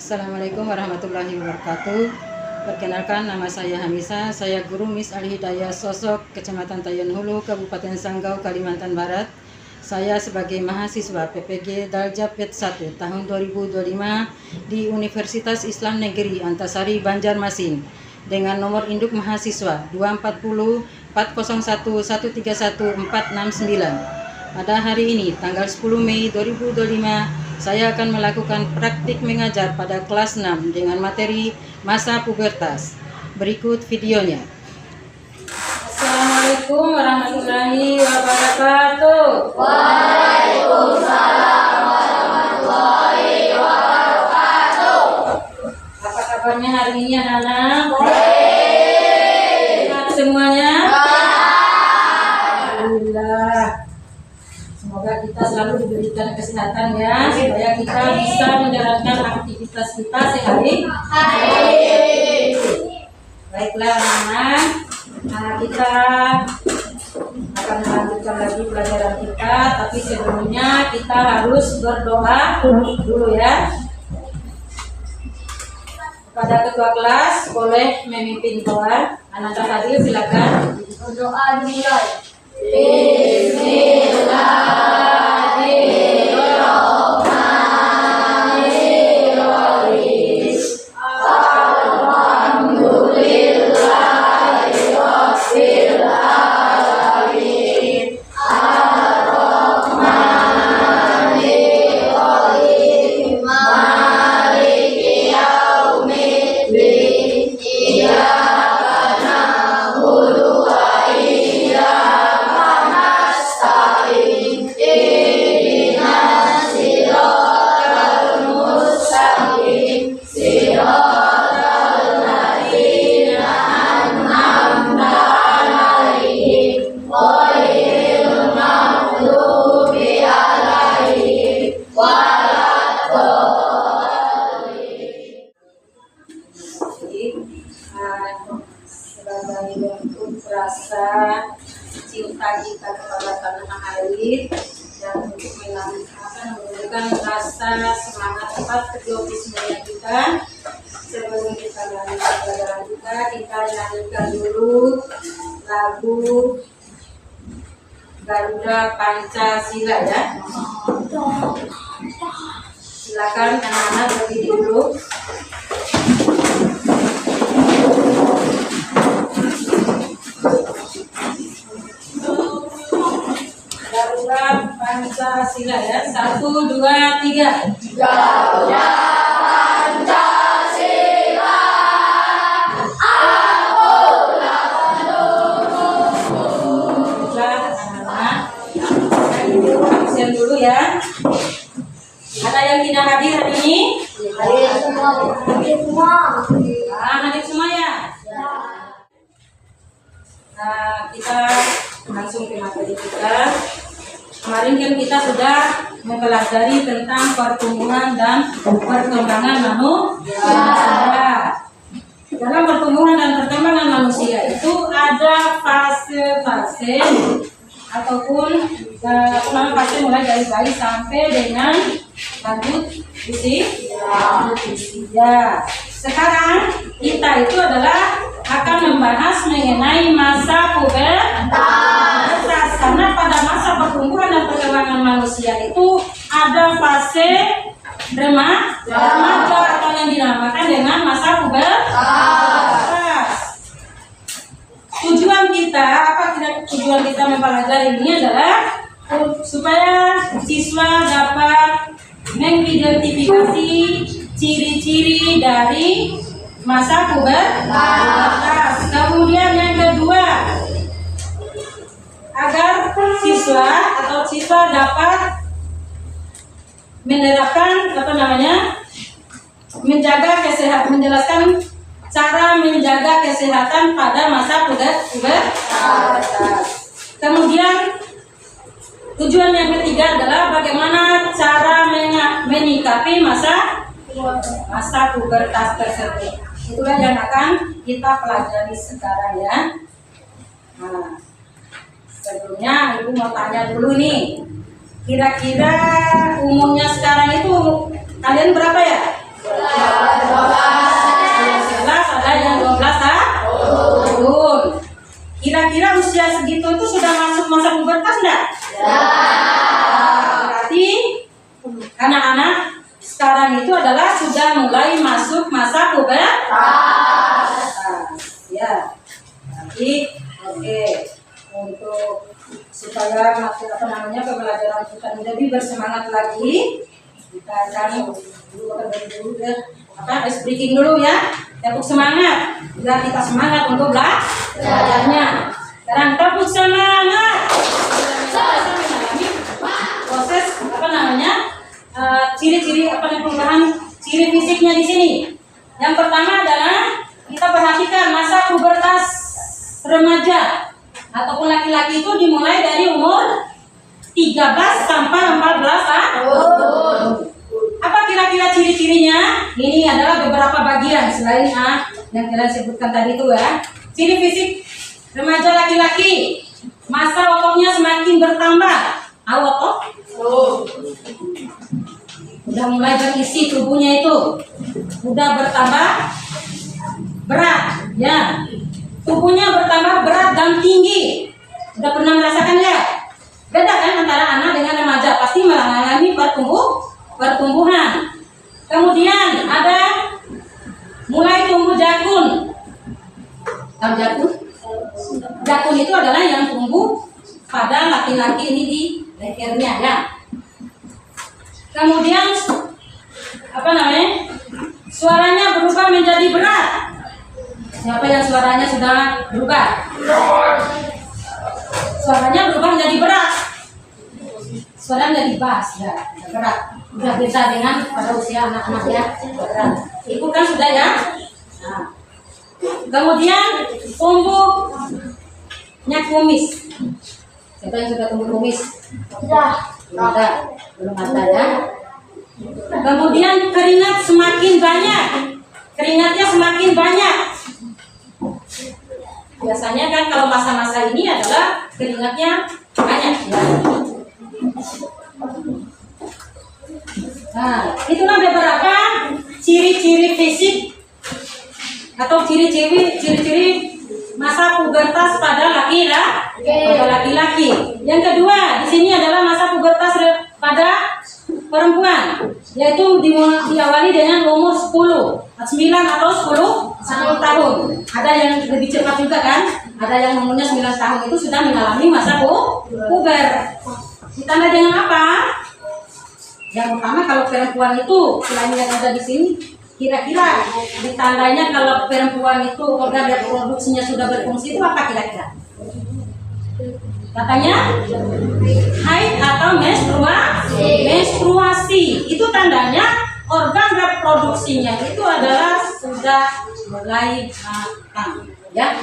Assalamualaikum warahmatullahi wabarakatuh. Perkenalkan, nama saya Hamisa. Saya guru Miss Ali Hidayah Sosok, Kecamatan Tayan Hulu, Kabupaten Sanggau, Kalimantan Barat. Saya sebagai mahasiswa PPG Darjah PET 1 tahun 2025 di Universitas Islam Negeri Antasari, Banjarmasin dengan nomor induk mahasiswa 240 401 131 469. Pada hari ini, tanggal 10 Mei 2025, saya akan melakukan praktik mengajar pada kelas 6 dengan materi masa pubertas. Berikut videonya. Assalamualaikum warahmatullahi wabarakatuh. Waalaikumsalam warahmatullahi wabarakatuh. Apa kabarnya hari ini, anak-anak? Baik. Sehat semuanya? Baik. Alhamdulillah. Semoga kita selalu diberikan kesehatan ya, supaya kita bisa menjalankan aktivitas kita sehari-hari. Baiklah anak-anak, kita akan melanjutkan lagi pelajaran kita, tapi sebelumnya kita harus berdoa dulu ya. Kepada ketua kelas boleh memimpin doa. Anak hadir silakan. Doa dimulai. Sebagai bentuk rasa cinta kita kepada tanah air dan untuk menunjukkan rasa semangat patriotisme kita, sebelum kita lanjutkan pelajaran kita nyanyikan dulu lagu Garuda Pancasila ya. Silakan anak-anak berdiri dulu. Garuda Pancasila ya. 1, 2, 3. Garuda Pancasila, akulah pendukungmu. Baiklah anak-anak, kita absen dulu ya. Ada yang tidak hadir hari ini? Hadir semua. Hadir semua ya. Nah, kita langsung ke materi kita. Kemarin kan kita sudah mempelajari tentang pertumbuhan dan perkembangan manusia. Dalam pertumbuhan dan perkembangan manusia itu ada fase-fase ataupun fase mulai dari bayi sampai dengan lanjut usia. Sekarang kita itu adalah akan membahas mengenai masa pubertas, karena pada masa pertumbuhan dan perkembangan manusia itu ada fase remaja atau yang dinamakan dengan masa pubertas. Tujuan kita mempelajari ini adalah supaya siswa dapat mengidentifikasi ciri-ciri dari masa pubertas. Kemudian yang kedua, agar siswa dapat menerapkan menjelaskan cara menjaga kesehatan pada masa pubertas. Kemudian tujuan yang ketiga adalah bagaimana cara menyikapi masa pubertas tersebut. Itulah yang akan kita pelajari sekarang ya. Nah, sebelumnya Ibu mau tanya dulu nih, kira-kira umurnya sekarang itu kalian berapa ya? Anak-anak sekarang itu adalah sudah mulai masuk masa pubertas. Ya. Jadi, oke. Untuk supaya pembelajaran kita lebih bersemangat lagi, kita akan dulu ice breaking dulu ya. Tepuk semangat biar kita semangat untuk belajarnya. Sekarang tepuk semangat. Proses ciri-ciri perubahan ciri fisiknya di sini. Yang pertama adalah kita perhatikan masa pubertas remaja ataupun laki-laki itu dimulai dari umur 13 sampai 14 tahun. Apa kira-kira ciri-cirinya? Ini adalah beberapa bagian selain yang kalian sebutkan tadi itu ya. Ciri fisik remaja laki-laki, masa ototnya semakin bertambah. Tahu otot? Udah mulai berisi tubuhnya itu, udah bertambah berat, ya. Tubuhnya bertambah berat dan tinggi. Udah pernah merasakan ya? Beda kan antara anak dengan remaja, pasti mengalami pertumbuhan. Kemudian ada mulai tumbuh jakun. Tahu jakun? Jakun itu adalah yang tumbuh pada laki-laki ini di lehernya ya. Kemudian suaranya berubah menjadi berat. Siapa yang suaranya sudah berubah? Suaranya berubah menjadi berat. Suaranya menjadi bass ya, berat. Udah beda dengan pada usia anak-anak ya. Berat. Ibu kan sudah ya. Nah. Kemudian tumbuhnya kumis. Siapa yang sudah tumbuh kumis? Belum ada ya. Kemudian keringat semakin banyak. Keringatnya semakin banyak. Biasanya kan kalau masa-masa ini adalah keringatnya banyak ya. Nah, itulah beberapa ciri-ciri fisik atau ciri-ciri masa pubertas pada laki-laki. Yang kedua, di sini adalah masa pubertas pada perempuan, yaitu diawali dengan umur 9 atau 10 tahun. Ada yang lebih cepat juga kan? Ada yang umurnya 9 tahun itu sudah mengalami masa puber. Ditanda dengan apa? Yang pertama kalau perempuan itu selain yang ada di sini, kira-kira ditandanya kalau perempuan itu organ reproduksinya sudah berfungsi itu apa kira-kira? Katanya haid atau menstruasi. Itu tandanya organ reproduksinya itu adalah sudah mulai matang ya.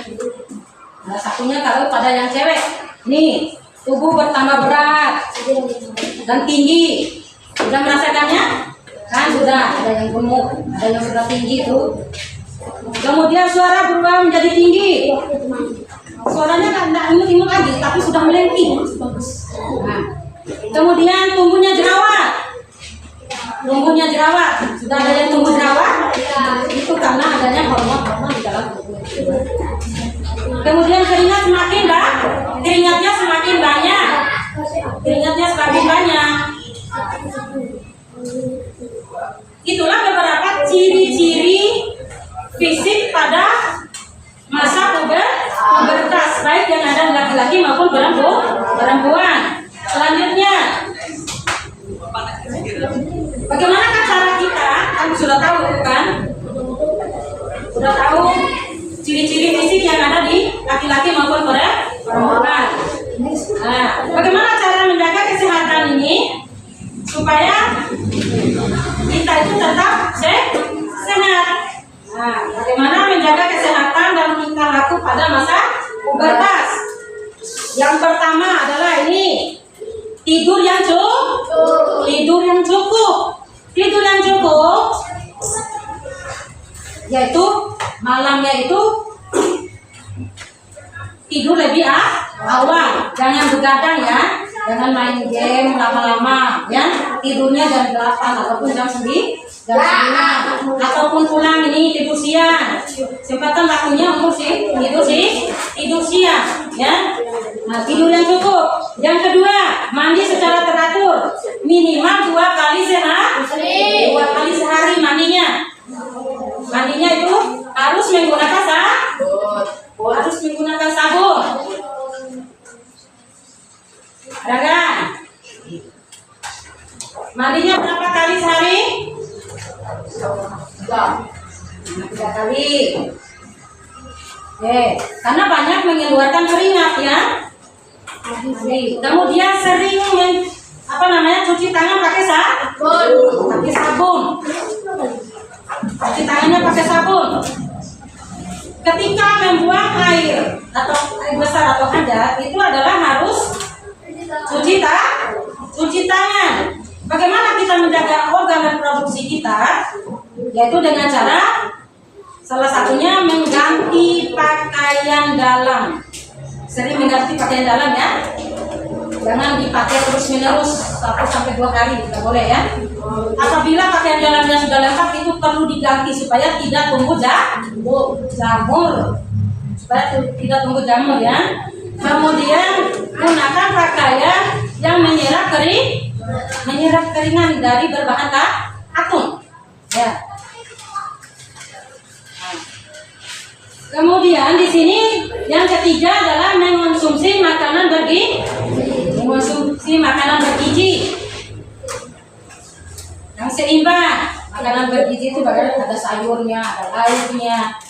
Nah, satunya kalau pada yang cewek nih, tubuh bertambah berat dan tinggi. Sudah merasakannya? Kan sudah, ada yang gemuk, ada yang sudah tinggi tuh. Kemudian suara berubah menjadi tinggi. Suaranya kan tidak imut-imut lagi, tapi sudah melengking. Nah, kemudian tumbuhnya jerawat. Sudah ada yang tumbuh jerawat? Itu karena adanya hormon-hormon di dalam tubuh. Kemudian keringatnya semakin banyak. Itulah beberapa ciri-ciri fisik pada masa pubertas, baik yang ada di laki-laki maupun perempuan. Selanjutnya, bagaimana cara kita? Kamu sudah tahu kan? Sudah tahu ciri-ciri fisik yang ada di laki-laki maupun perempuan. Nah, bagaimana cara menjaga kesehatan ini supaya kita itu tetap sehat? Nah, bagaimana menjaga kesehatan dan tingkah laku pada masa pubertas? Yang pertama adalah ini, tidur yang cukup, yaitu malamnya itu tidur lebih awal, jangan begadang ya, jangan main game lama-lama ya. Tidurnya jam 8 ataupun jam 9 ataupun pulang ini tidur siang. Sempatkan waktunya untuk tidur siang ya. Nah, tidur yang cukup. Yang kedua, mandi secara teratur. Minimal 2 kali sehari. 2 kali sehari mandinya. Mandinya itu harus menggunakan sabun. Ada kan? Mandinya berapa kali sehari? 3 kali. Oke, karena banyak mengeluarkan keringat ya. Kemudian sering cuci tangan pakai sabun. Cuci tangannya pakai sabun. Ketika membuang air atau air besar atau hajat itu adalah harus cuci tangan. Bagaimana kita menjaga organ dan produksi kita? Yaitu dengan cara salah satunya mengganti pakaian dalam. Sering mengganti pakaian dalam ya. Jangan dipakai terus menerus 1-2 kali, tidak boleh ya. Apabila pakaian dalamnya sudah lengkap itu perlu diganti supaya tidak tumbuh jamur. Ya. Kemudian gunakan pakaian yang menyerap keringan dari berbahan katun. Ya. Kemudian di sini yang ketiga adalah mengonsumsi makanan bergizi yang seimbang. Makanan bergizi itu ada sayurnya, ada lauknya,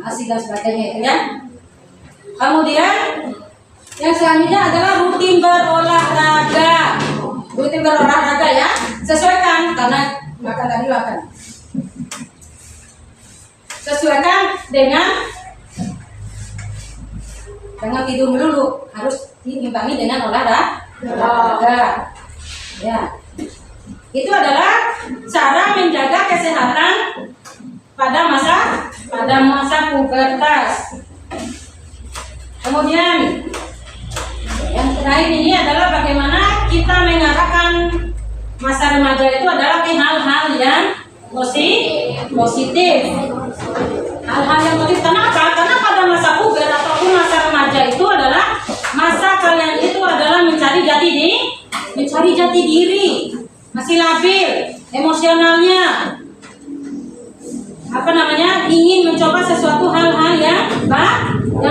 nasi dan sebagainya itu ya. Kemudian yang selanjutnya adalah rutin berolahraga ya. Sesuaikan karena makan tadi makan. Sesuaikan dengan tidur dulu, harus diimbangi dengan olahraga. Ya. Itu adalah cara menjaga kesehatan pada masa pubertas. Kemudian yang terakhir ini adalah bagaimana kita mengarahkan masa remaja itu adalah ke hal-hal yang positif. Hal-hal yang positif karena apa? Karena pada masa puber ataupun masa remaja itu adalah masa kalian itu adalah mencari jati diri, masih labil emosionalnya, ingin mencoba sesuatu hal-hal yang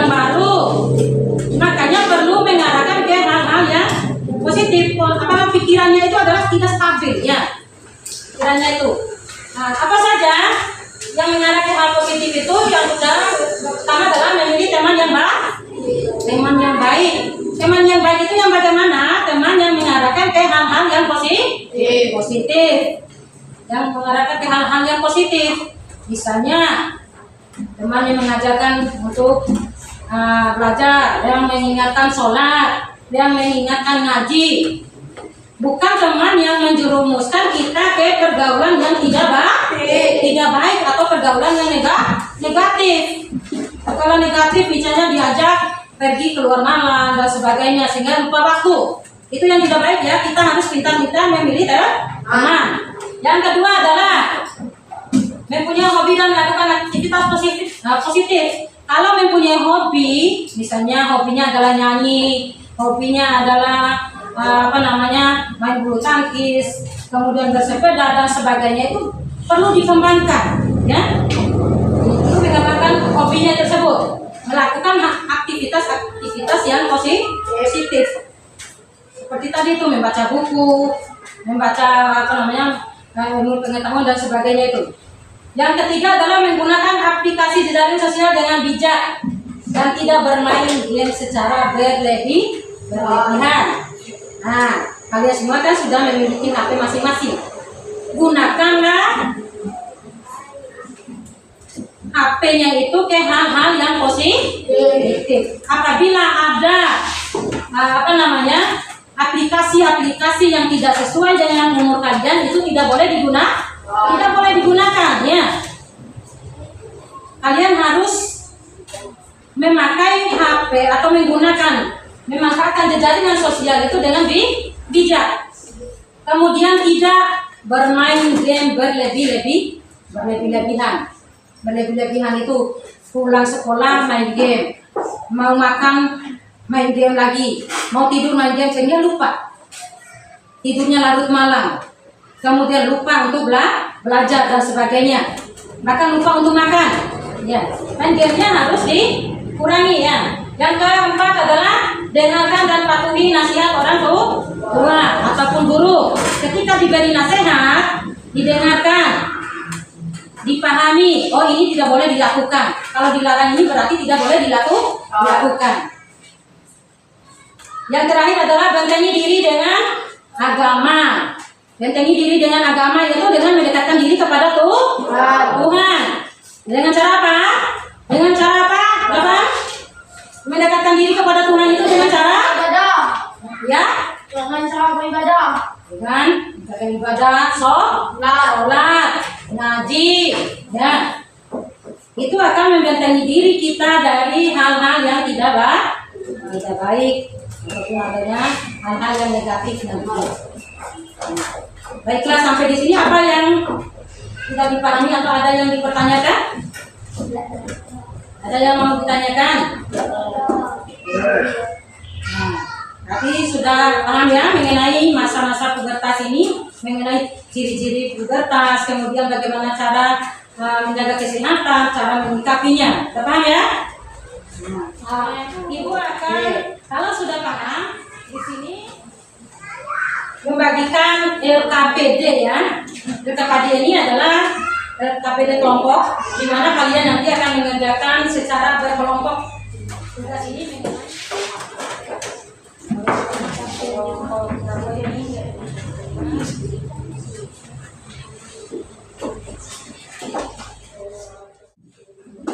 baru. Makanya perlu mengarahkan ke hal-hal yang positif. Apalagi pikirannya itu adalah tidak stabil ya. Pikirannya itu. Nah, apa saja yang mengarah ke hal positif itu? Yang pertama adalah memilih teman yang baik. Teman yang baik itu yang bagaimana? Teman yang mengarahkan ke hal-hal yang positif. Yang mengarahkan ke hal-hal yang positif. Misalnya teman yang mengajarkan untuk belajar, yang mengingatkan sholat, yang mengingatkan ngaji. Bukan teman yang menjerumuskan kita ke pergaulan yang tidak baik atau pergaulan yang negatif. Kalau negatif misalnya diajak pergi keluar malam dan sebagainya sehingga lupa waktu. Itu yang tidak baik ya. Kita harus pintar-pintar memilih teman. Yang kedua adalah mempunyai hobi dan melakukan aktivitas positif. Kalau mempunyai hobi, misalnya hobinya adalah nyanyi, hobinya adalah main bulu tangkis, kemudian bersepeda dan sebagainya, itu perlu dikembangkan ya. Perlu dikembangkan hobinya tersebut, melakukan aktivitas yang positif. Seperti tadi itu membaca buku, membaca ilmu pengetahuan dan sebagainya itu. Yang ketiga adalah menggunakan aplikasi daring sosial dengan bijak dan tidak bermain game secara berlebihan. Nah, kalian semua kan sudah memiliki HP masing-masing. Gunakanlah HP-nya itu ke hal-hal yang positif. Apabila ada aplikasi yang tidak sesuai dengan umur kalian, itu tidak boleh digunakan ya. Kalian harus memakai HP atau memanfaatkan jaringan sosial itu dengan bijak. Kemudian tidak bermain game berlebihan. Berlebihan itu pulang sekolah main game, mau makan main game lagi, mau tidur main game sehingga lupa. Tidurnya larut malam, kemudian lupa untuk belajar dan sebagainya, bahkan lupa untuk makan. Ya, kan gamenya harus dikurangi ya. Yang keempat adalah dengarkan dan patuhi nasihat orang tua ataupun guru. Ketika diberi nasihat, didengarkan, dipahami. Oh, ini tidak boleh dilakukan. Kalau dilarang ini berarti tidak boleh dilakukan. Yang terakhir adalah bentengi diri dengan agama. Bentengi diri dengan agama yaitu dengan mendekatkan diri kepada Tuhan. Dengan cara apa? Dengan cara apa? Bapak? Mendekatkan diri kepada Tuhan itu dengan cara Ibadah. ya? Dengan cara beribadah. Dengan ibadah, sholat, ngaji, ya. Itu akan membentengi diri kita dari hal-hal yang tidak baik, ataupun adanya hal-hal yang negatif nanti. Baiklah, sampai di sini apa yang tidak dipahami atau ada yang dipertanyakan? Ada yang mau ditanyakan? Nah, berarti sudah paham ya mengenai masa-masa pubertas ini, mengenai ciri-ciri pubertas, kemudian bagaimana cara menjaga kesehatan, cara menyikapinya. Sudah paham ya? Ibu akan, kalau sudah paham, di sini membagikan LKPD ya. LKPD ini adalah LKPD kelompok, di mana kalian nanti akan mengerjakan secara berkelompok. Tugas ini mengenai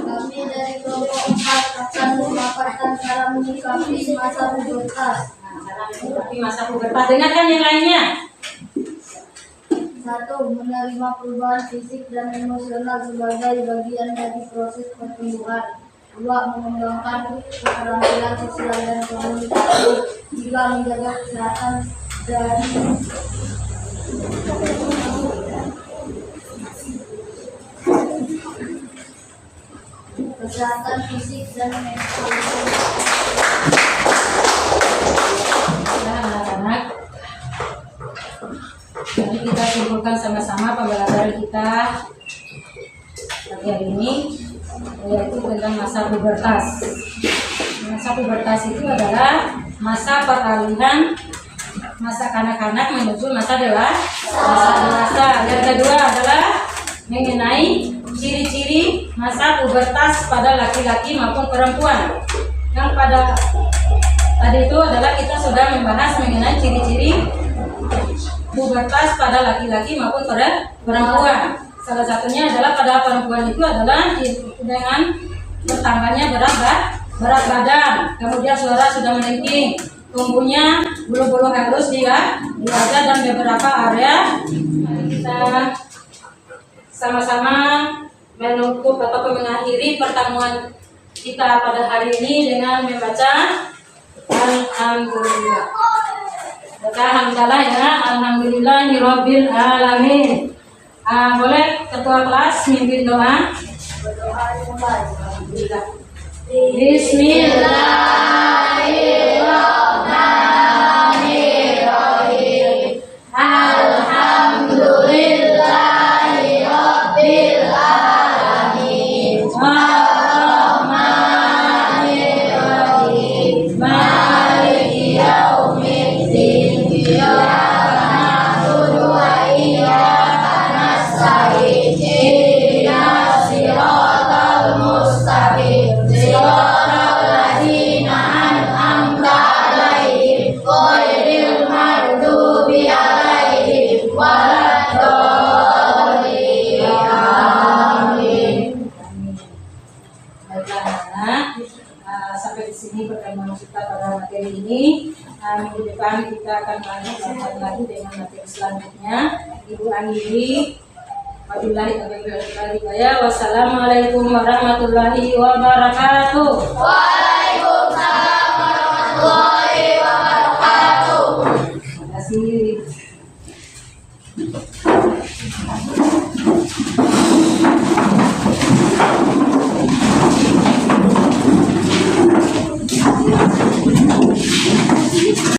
Kami dari kelompok 4 akan memaparkan cara menyikapi masa pubertas. Tapi masa pubertas, dengarkan yang lainnya. 1. Menerima perubahan fisik dan emosional sebagai bagian dari proses pertumbuhan. 2. Mengembangkan keterampilan sosial dan komunikasi. 3. Menjaga kesehatan dari kesehatan fisik dan mental. Nah, anak-anak, jadi kita simpulkan sama-sama pembelajaran kita pagi hari ini, yaitu tentang masa pubertas. Masa pubertas itu adalah masa peralihan masa kanak-kanak menuju masa dewasa. Yang kedua adalah mengenai ciri-ciri masa pubertas pada laki-laki maupun perempuan. Yang pada tadi itu adalah kita sudah membahas mengenai ciri-ciri pubertas pada laki-laki maupun pada perempuan. Salah satunya adalah pada perempuan itu adalah dengan bertambahnya berat badan, kemudian suara sudah meninggi, tumbuhnya bulu-bulu halus di wajah dan beberapa area. Mari kita sama-sama menutup atau mengakhiri pertemuan kita pada hari ini dengan membaca Alhamdulillah. Baca hamdalah ya, alhamdulillahirabbil alamin. Boleh ketua kelas mimpin doa. Bismillahirrahmanirrahim. Alhamdulillahirabbil alamin. Arrahmanirrahim. Maliki yaumiddin. Iyyaka na'budu wa iyyaka nasta'in. Ihdinas siratal mustaqim. Siratal ladzina an'amta 'alaihim ghairil maghdubi 'alaihim waladdallin. Amin. Baiklah anak-anak, sampai di sini pertemuan kita pada materi ini. Minggu depan kita akan lanjut lagi dengan materi selanjutnya. Ibu akhiri. Wassalamualaikum warahmatullahi wabarakatuh. Waalaikumsalam warahmatullahi wabarakatuh. Terima kasih.